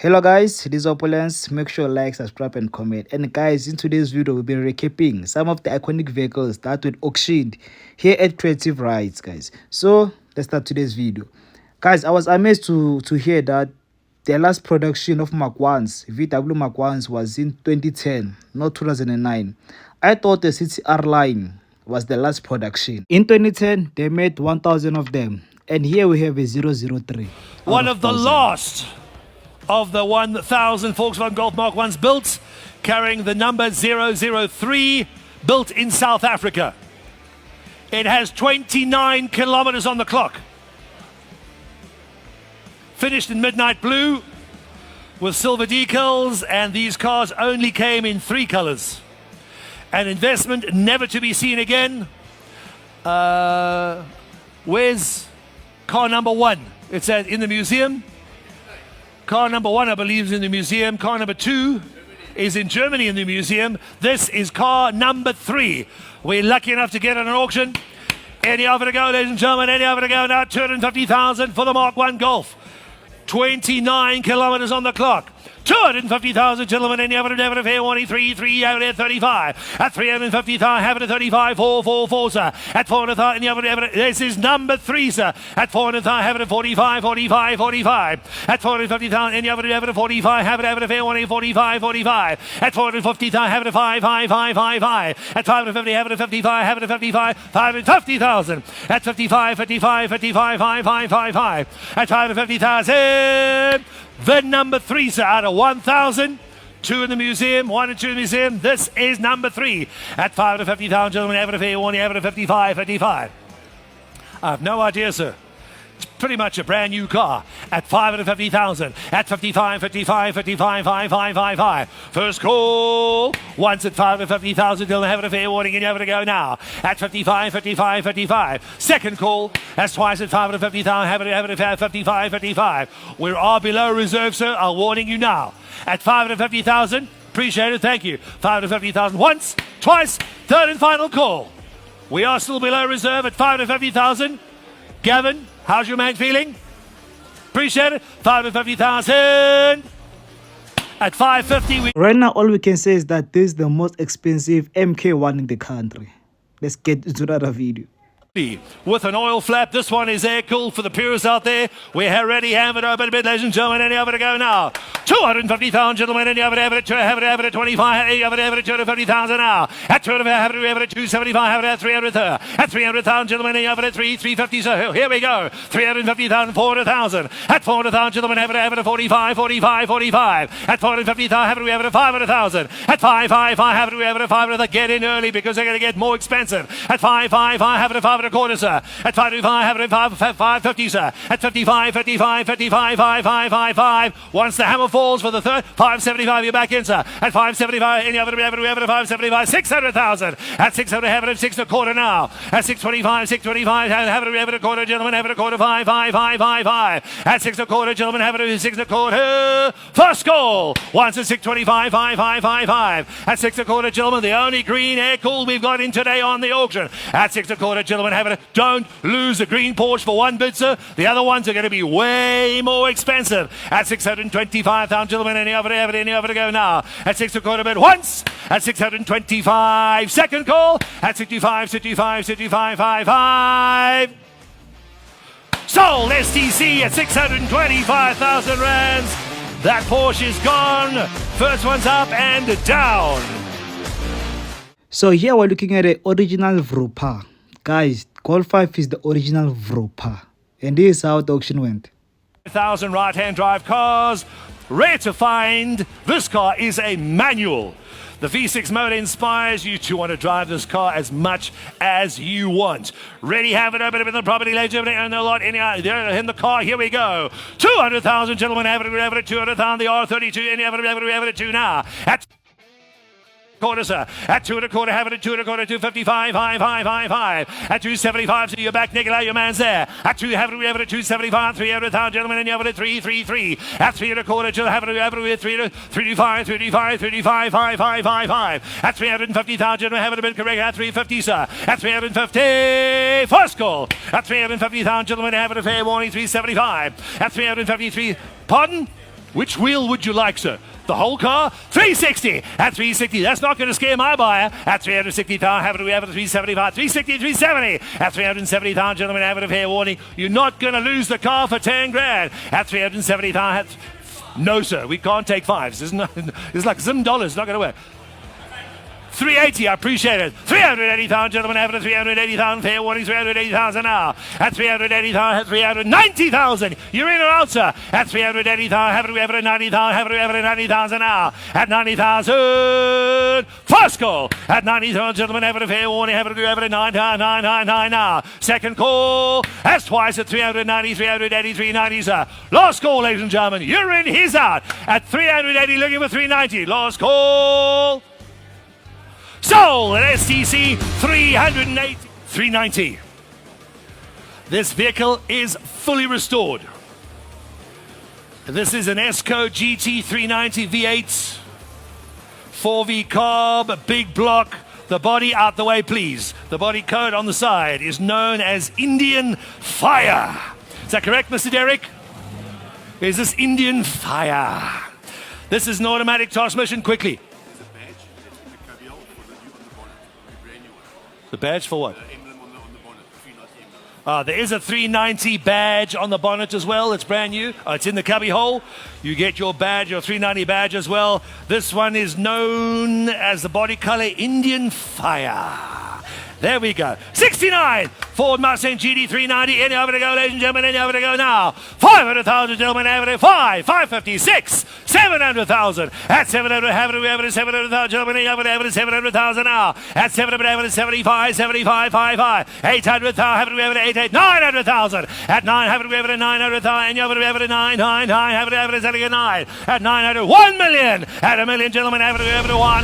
Hello guys, this is Opulence. Make sure to like, subscribe and comment. And guys, in today's video we'll be recapping some of the iconic vehicles that were auctioned here at Creative Rights, guys. So let's start today's video. Guys, I was amazed to hear that the last production of Mark 1s, VW Mark 1s, was in 2010, not 2009. I thought the CTR line was the last production. In 2010 they made 1,000 of them, and here we have a 003. One of the last of the 1,000 Volkswagen Golf Mark 1s built, carrying the number 003, built in South Africa. It has 29 kilometers on the clock. Finished in midnight blue with silver decals, and these cars only came in 3 colors. An investment never to be seen again. Where's car number 1? It's in the museum. Car number 1, I believe, is in the museum. Car number 2 is in Germany in the museum. This is car number 3. We're lucky enough to get at an auction. Any offer to go, ladies and gentlemen? Any offer to go now? 250,000 for the Mark 1 Golf. 29 kilometers on the clock. 250,000, gentlemen. Any offer to fair warning? 3 out at 35. At 350,000, have it at 35. 4, sir. At 400,000, any offer. This is number 3, sir. At 400,000, have it at 45. At 450,000, any offer to 45. Have it at fair warning? 45. At 450,000, have it at 5. At 550, have it at 55. Have it at 55. 550,000. At 55. At 550,000. The number 3, sir, out of 1,000. 2 in the museum, 1 and 2 in the museum. This is number 3 at 550,000, gentlemen. Have it a fair warning, have it at 55. I have no idea, sir. It's pretty much a brand new car at 550,000. At 55. First call. Once at 550,000, gentlemen. Have it a fair warning, and you have it to go now. At 55. Second call. That's twice at 550,000. Have it at 55. We are below reserve, sir. I'm warning you now. At 550,000. Appreciate it. Thank you. 550,000 once, twice, third and final call. We are still below reserve at 550,000. Gavin, how's your man feeling? Appreciate it. 550,000. At 550. Right now, all we can say is that this is the most expensive MK1 in the country. Let's get into another video. With an oil flap, this one is air cooled for the purists out there. We're ready, have it open a bit, ladies and gentlemen. Any of it to go now. 250,000, gentlemen. Any of it, have it at 25. Any of it, have it at 250,000 now. At 250, have it at 275. Have it at 300. At 300,000, gentlemen. Any of it at 350. So here we go. 350,000, 400,000. At 400,000, gentlemen. Have it at 45. At 450,000, have it at 500,000. At 5, have it at 500. Get in early because they're going to get more expensive. At 5, have it at 5 and a quarter, sir. At 525, have it at 550, sir. At 55. Once the hammer falls for the third, 575, you're back in, sir. At 575, any other, we have it at 575, 600,000. At 600, have it at 6 and a quarter now. At 625, have it at a quarter, gentlemen. Have it at a quarter, 5. At 6 and a quarter, gentlemen. Have it at 6 and a quarter. First call. Once at 625, 5. At 6 and a quarter, gentlemen. The only green air cool we've got in today on the auction. At 6 and a quarter, gentlemen. Have it. Don't lose a green Porsche for one bid, sir. The other ones are going to be way more expensive. At 625,000, gentlemen. Any of it to go now. At 6 and a quarter bid once. At 625. Second call. At 65. Sold STC at 625,000 rands. That Porsche is gone. First one's up and down. So here we're looking at the original Vropa. Guys, Golf 5 is the original Vropa. And this is how the auction went. 1,000 right-hand drive cars. Rare to find. This car is a manual. The V6 motor inspires you to want to drive this car as much as you want. Ready, have it open up in the property, ladies and gentlemen, and the lot in the car. Here we go. 200,000, gentlemen, have it at 200,000. The R32, and have it at 2 now. At quarter, sir. At 2 and a quarter, have it at 2 and a quarter, 255, 5. At 275, so you're back, Nicola, your man's there. At 2, have it at 275, 300,000, gentlemen, and you have it at 333. At 3 and a quarter, have it at 325, 5. At 350,000, gentlemen, have it a bit correct. At 350, sir. At 350, first call. At 350,000, gentlemen, have it a fair warning, 375. At 353, pardon? Which wheel would you like, sir? The whole car? 360. At 360, that's not going to scare my buyer. At 360,000, have it, we have it at 375. 360, 370. At 370,000, gentlemen, have it a fair warning. You're not going to lose the car for 10 grand. At 370,000, no, sir, we can't take fives. It's like some dollars, not going to work. 380, I appreciate it. 380,000, gentlemen, have it at 380,000. Fair warning, 380,000 now. At 380,000, at 390,000. You're in or out, sir. At 380,000, have it, we have it at 90,000. Have it, we have it at 90,000 now. At 90,000. First call. At 90,000, gentlemen, have it a fair warning. Have it, we have it at 9,999 now. Second call. That's twice at 390, 380, 390, sir. Last call, ladies and gentlemen. You're in, he's out. At 380, looking for 390. Last call. Sold at STC 390. This vehicle is fully restored. This is an ESCO GT390 V8, 4V carb, big block. The body out the way, please. The body code on the side is known as Indian Fire. Is that correct, Mr. Derek? Is this Indian Fire? This is an automatic transmission. Quickly. The badge for what? There is a 390 badge on the bonnet as well. It's brand new. It's in the cubby hole. You get your badge, your 390 badge as well. This one is known as the body color Indian Fire. There we go. 69 Ford Mustang GT390. Any over to go, ladies and gentlemen. Any over to go now. 500,000, gentlemen. Have it at 556. 700,000. At 700, have it. We have it at 700,000, gentlemen. Any over to have it at 700,000 now. At 700, have it at 75, 55, 55. 800,000, have it. We have it at 88. 900,000. At 9, have it. We have it at 900,000. Any over to have it at 999. Have it. Have it at 9. At 900, 1 million. At a million, gentlemen. Have it. We have it at 1.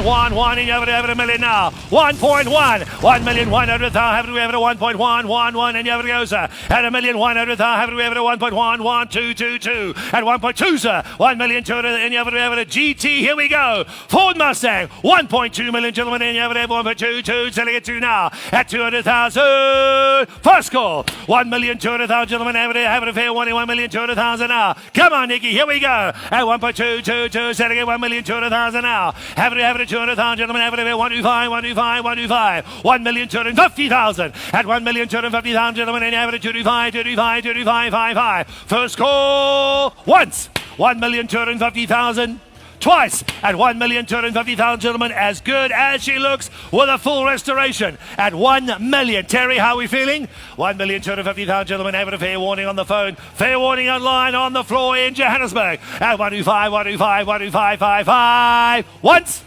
Any over to have it at a million now. 1.1. 1 million. 100,000, have it, we have it at 1.111, and you have it go, sir. At a million, 100,000, have it, we have it at 1.11222. At 1.2, sir. 1 million, 200, and you have it, we have it at GT. Here we go. Ford Mustang, 1.2 million, gentlemen, and you have it at 1.22. Selling it to now at 200,000. First call. 1,200,000, gentlemen, have it a fair warning. 1,200,000 now. Come on, Nicky, here we go. At 1.222, selling it 1,200,000 now. Have it at 200,000, gentlemen, have it at 125, 125, 125. 1,250,000 at 1,250,000, gentlemen, and you have it at 225, 225, 225, 55. First call once, 1,250,000. Twice at 1,250,000, gentlemen, as good as she looks with a full restoration at 1 million. Terry, how are we feeling? 1,250,000, gentlemen, have it a fair warning on the phone, fair warning online on the floor in Johannesburg at 125, 125, 125, 55. Once,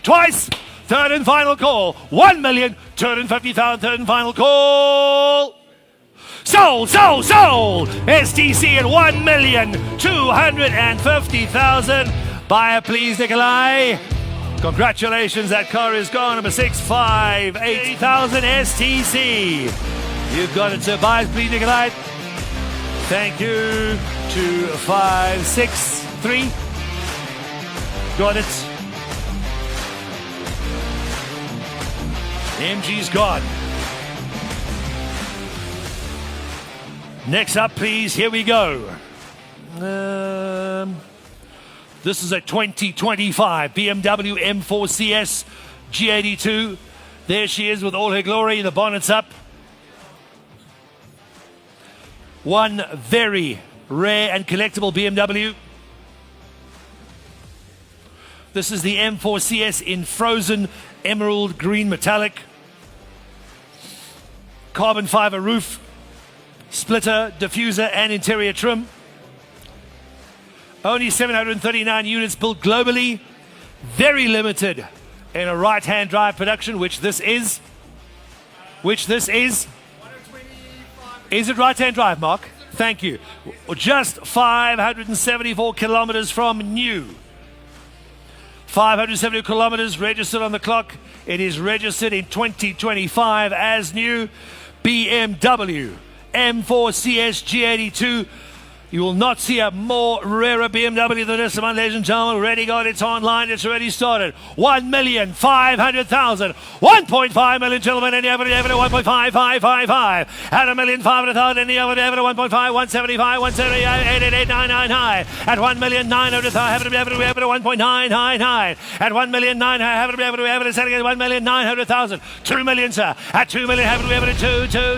twice. Third and final call. 1,250,000. Third and final call. Sold. STC at 1,250,000. Buyer, please, Nikolai. Congratulations. That car is gone. Number 658,000 STC. You've got it, sir. Buyers, please, Nikolai. Thank you. 2563. Got it. MG's gone. Next up, please. Here we go. This is a 2025 BMW M4 CS G82. There she is with all her glory. The bonnet's up. One very rare and collectible BMW. This is the M4 CS in frozen emerald green metallic. Carbon fiber roof, splitter, diffuser, and interior trim. Only 739 units built globally. Very limited in a right-hand drive production, which this is. Is it right-hand drive, Mark? Thank you. Just 574 kilometers from new. 570 kilometers registered on the clock. It is registered in 2025 as new. BMW M4 CS G82. You will not see a more rarer BMW than this one, ladies and gentlemen. Already got it online. It's already started. 1,500,000. 1.5 million, gentlemen. Any other 1.5555. At 1,500,000. Any other 1.5. 175. 178. 88899 high. At 1,900,000. Have to be able to 1.999. At 1,900,000. Have to be able to selling at 1,900,000. 2 million, sir. At 2 million. Have to be able to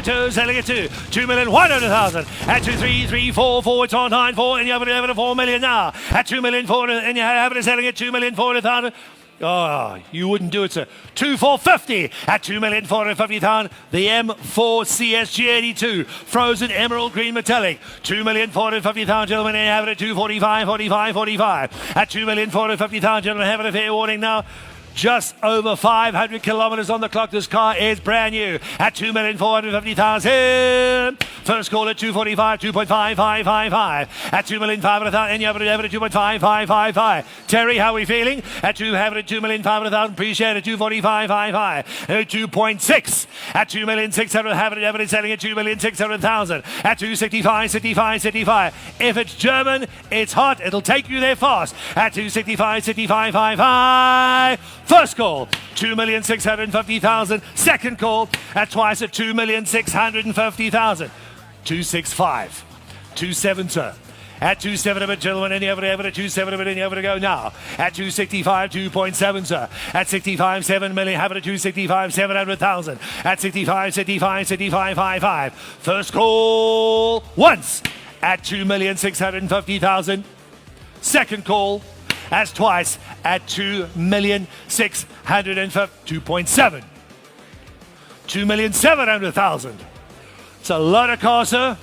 2 selling it to 2,100,000. At 2 3 3 4 4. It's on 9 4, and you have it 4 million now. At 2,400,000, and you have it selling at 2,400,000. Oh, you wouldn't do it, sir. 2,450 at 2,450,000. The M4 CS G82, frozen emerald green metallic. 2,450,000, gentlemen. And you have it at 245, 45, 45. At 2,450,000, gentlemen. Have it a fair warning now. Just over 500 kilometers on the clock. This car is brand new at 2,450,000. First call at 245, 2.5555. At 2,500,000, and you have it at 2.5555. Terry, how are we feeling? At 2,500,000, appreciate it, 24555. 2.6 at 2,600,000. Have it selling at 2,600,000. At 265, 65, 65. If it's German, it's hot. It'll take you there fast. At 265, 65, 55. First call, 2,650,000. Second call at twice at 2,650,000. 265, 27, sir. At 27 of it, gentlemen, any other at 27 of it, any other to go now. At 265, 2.7, sir. At 65, 7 million, have it at 265, 700,000. At 65, 65, 65, 55. First call once at 2,650,000. Second call as twice at 2,650,000. 2.7. 2,700,000. It's a lot of cars, sir.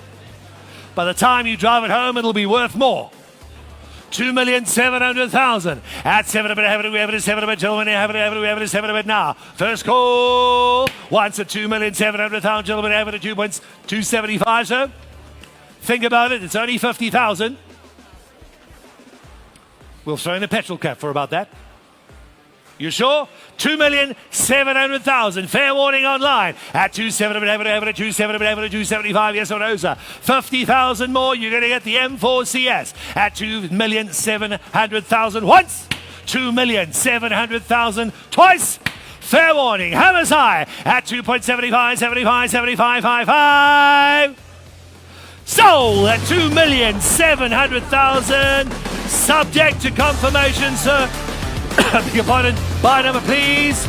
By the time you drive it home, it'll be worth more. 2,700,000. At 7 of it, have it, we have it, 7 of it, gentlemen, have it, we have it, 7 of it now. First call. Once at 2,700,000, gentlemen, have it at 2.275, sir. Think about it, it's only 50,000. We'll throw in a petrol cap for about that. You sure? 2,700,000. Fair warning online. At 2.7 have it, 2.7 275. Yes or no, sir? 50,000 more. You're going to get the M4 CS at 2,700,000 once. 2,700,000 twice. Fair warning. Hammers high at 2.75, 75, 75, 55. Sold at 2,700,000. Subject to confirmation, sir. Beg your pardon. Buy number, please.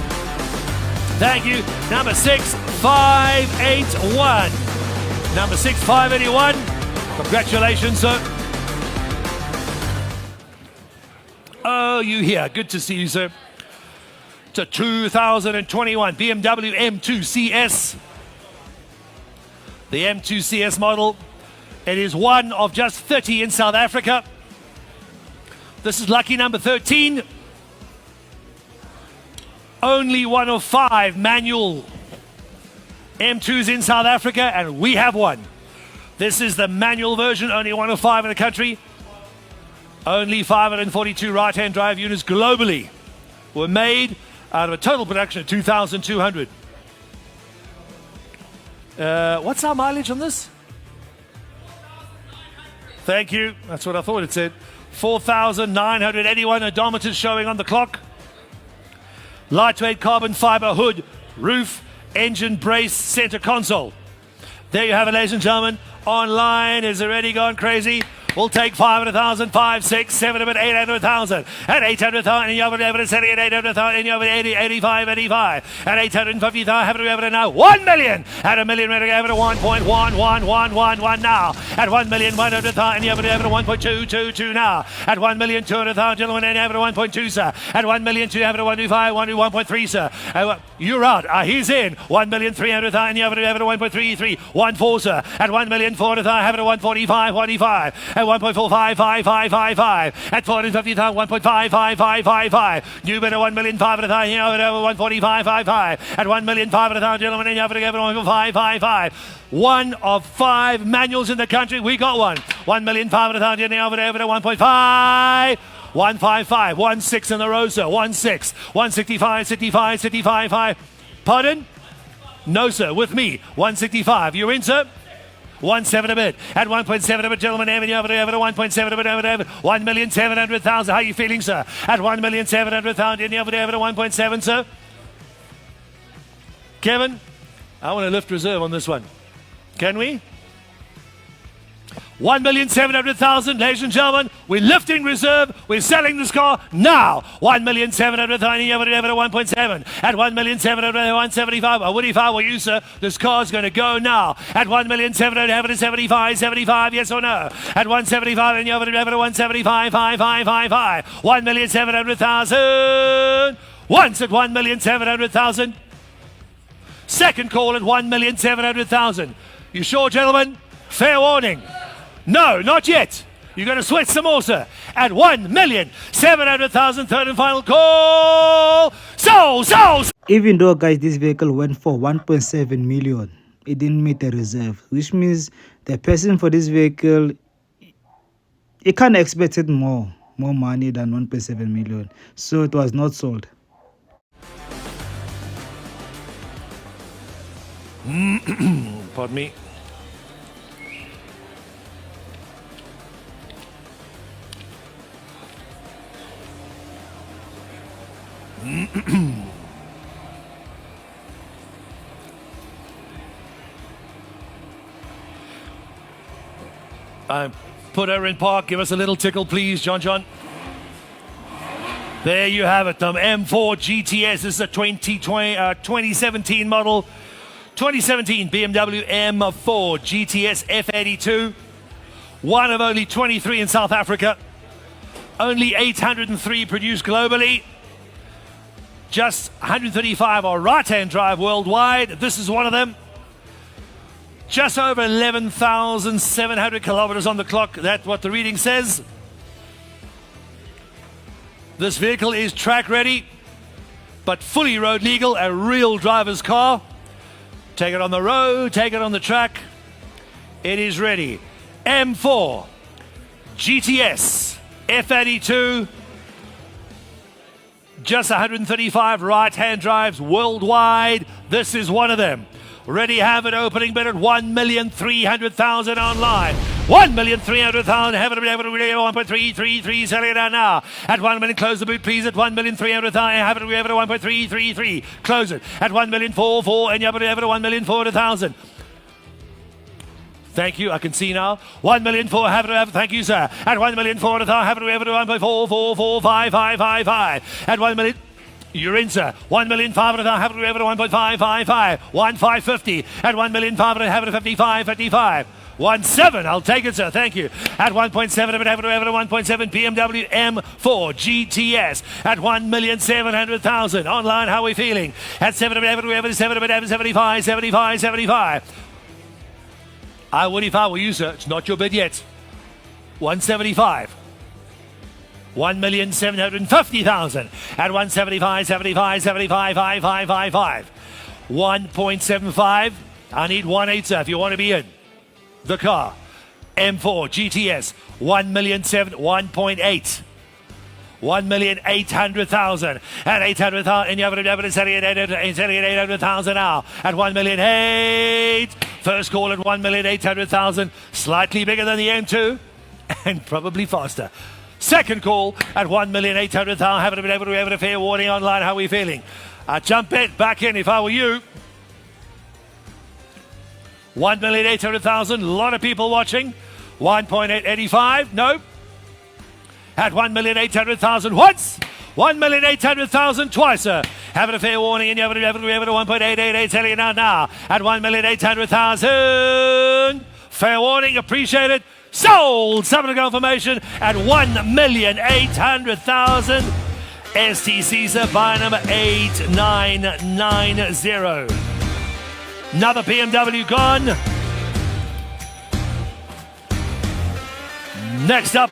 Thank you. Number 6581. Number 6581. Congratulations, sir. Oh, you here. Good to see you, sir. It's a 2021 BMW M2 CS. The M2 CS model. It is one of just 30 in South Africa. This is lucky number 13. Only one of 5 manual M2s in South Africa, and we have one. This is the manual version, only one of 5 in the country. Only 542 right-hand drive units globally were made out of a total production of 2,200. What's our mileage on this? Thank you. That's what I thought it said. 4,981 odometers showing on the clock. Lightweight carbon fiber hood, roof, engine brace, center console. There you have it, ladies and gentlemen. Online is already gone crazy. We'll take 500,000, 5, 6, 7 of it, 800,000. At 800,000, and you have it selling at 800,000, and you have it 80, 85, 85. At 850,000, have it now. 1 million. At a million, have it 1.111111 now. At 1,100,000, and you have it 1.222 now. At 1,200,000, gentlemen, and you have it 1.2, sir. At 1,200,000, you have it 125, 1.3, sir. You're out. He's in. 1,300,000, you have it 1.33, 1.4, sir. At 1,400,000, have it 145, 45. At 1.45555. At 450,000, 1.55555. New bid at 1,500,000, you have it over 14555. At 1,500,000, gentlemen, and you have it over 1.555. One of 5 manuals in the country. We got one. 1,500,000, and you have it over 1.5. 155, 1.6 in the row, sir. 1.6, 165, 65, 65, 5. Pardon? No, sir, with me. 165. You're in, sir? 1.7 a bit. At 1.7 a bit, gentlemen, over 1.7 a bit, over 1,700,000. How are you feeling, sir? At 1,700,000, over 1.7, sir. Kevin, I want to lift reserve on this one. Can we? 1,700,000, ladies and gentlemen. We're lifting reserve. We're selling this car now. 1,700,000 over 1.7. At 1,700,000, 175. Would if I were you, sir, this car's going to go now. At 1,700,000, 75, 75, yes or no? At 175 and over 175, 5. 1,700,000. Once at 1,700,000. Second call at 1,700,000. You sure, gentlemen? Fair warning. No, not yet. You're going to sweat some more, sir. At 1,700,000, third and final call. So. Even though, guys, this vehicle went for 1.7 million, it didn't meet the reserve, which means the person for this vehicle, he kind of expected more money than 1.7 million. So it was not sold. Pardon me. Put her in park. Give us a little tickle, please, John. There you have it. The M4 GTS. This is a 2017 model. 2017 BMW M4 GTS F82. One of only 23 in South Africa. Only 803 produced globally. Just 135 are right-hand drive worldwide. This is one of them. Just over 11,700 kilometers on the clock. That's what the reading says. This vehicle is track ready, but fully road legal, a real driver's car. Take it on the road, take it on the track. It is ready. M4 GTS F82. Just 135 right-hand drives worldwide. This is one of them. Ready, have it, opening bid at 1,300,000 online. 1,300,000, have it, 1.333, selling it out now. At 1 million, close the boot, please, at 1,300,000, have it, 1.333, close it. At 1,444, and you have it, 1,400,000. Thank you, I can see now. 1,400,000, have it, thank you, sir. At 1,400,000, have it, 1.4445555. At 1 million, you're in, sir. 1,500,000, have it, 1.555. 1,550. At 1,500,000, have it, 55. 1.7, I'll take it, sir, thank you. At 1.7, have it, 1.7, BMW M4 GTS. At 1,700,000. Online, how are we feeling? At 7, 75. I would if I were you, sir. It's not your bid yet. 175. 1,750,000. At 175, 75, 5. 1.75. I need 1.8, sir, if you want to be in. The car. M4 GTS. 1,700,000. 1.8. 1,800,000. At 800,000, and you have it selling at 800,000 now. At 1,800,000. First call at 1,800,000. Slightly bigger than the M2 and probably faster. Second call at 1,800,000. Haven't been able to have a fair warning online. How are we feeling? Jump it back in if I were you. 1,800,000. A lot of people watching. 1.885. No. At 1,800,000 once. 1,800,000 twice, sir. Having a fair warning, and you have it 1.888, selling it out now. At 1,800,000. Fair warning, appreciate it. Sold. Subject to confirmation at 1,800,000. STC, sir, buy number 8990. Another BMW gone. Next up.